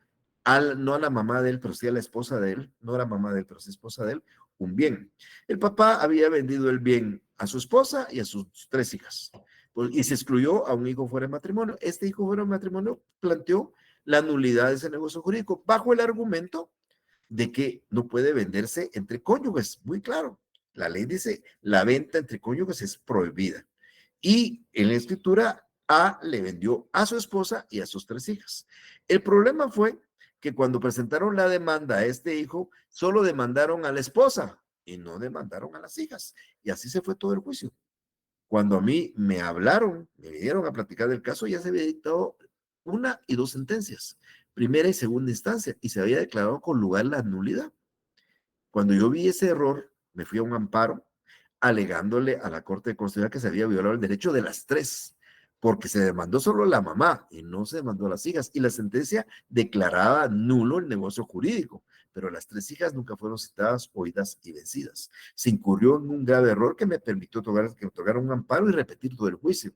no a la mamá de él, pero sí a la esposa de él, no a la mamá de él, pero sí esposa de él, un bien. El papá había vendido el bien a su esposa y a sus 3 hijas, y se excluyó a un hijo fuera de matrimonio. Este hijo fuera de matrimonio planteó la nulidad de ese negocio jurídico bajo el argumento de que no puede venderse entre cónyuges, muy claro. La ley dice, la venta entre cónyuges es prohibida. Y en la escritura, A le vendió a su esposa y a sus 3 hijas. El problema fue que cuando presentaron la demanda a este hijo, solo demandaron a la esposa y no demandaron a las hijas. Y así se fue todo el juicio. Cuando a mí me hablaron, me vinieron a platicar del caso, ya se había dictado 1 y 2 sentencias, primera y segunda instancia, y se había declarado con lugar la nulidad. Cuando yo vi ese error, me fui a un amparo alegándole a la Corte de Constitucional que se había violado el derecho de las 3, porque se demandó solo a la mamá y no se demandó a las hijas, y la sentencia declaraba nulo el negocio jurídico, pero las 3 hijas nunca fueron citadas, oídas y vencidas. Se incurrió en un grave error que me permitió que otorgara un amparo y repetir todo el juicio.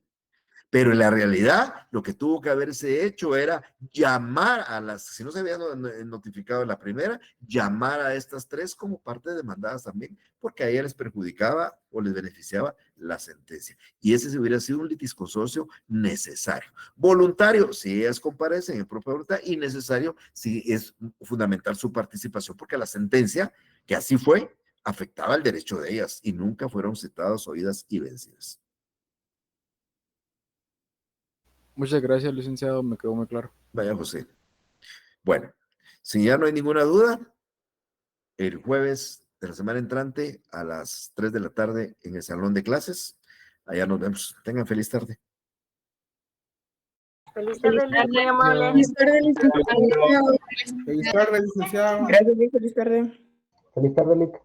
Pero en la realidad, lo que tuvo que haberse hecho era llamar a las, si no se había notificado en la primera, llamar a estas 3 como parte de demandadas también, porque a ella les perjudicaba o les beneficiaba la sentencia. Y ese hubiera sido un litisconsorcio necesario. Voluntario, si ellas comparecen en propia voluntad, y necesario si es fundamental su participación, porque la sentencia, que así fue, afectaba el derecho de ellas y nunca fueron citadas, oídas y vencidas. Muchas gracias, licenciado, me quedó muy claro. Vaya, José. Bueno, si ya no hay ninguna duda, el jueves de la semana entrante a las 3 de la tarde en el salón de clases. Allá nos vemos. Tengan feliz tarde. Feliz tarde, Liz, muy amable. Feliz tarde, licenciado. Feliz tarde, licenciado. Gracias, Liz. Feliz tarde. Feliz tarde, Lic.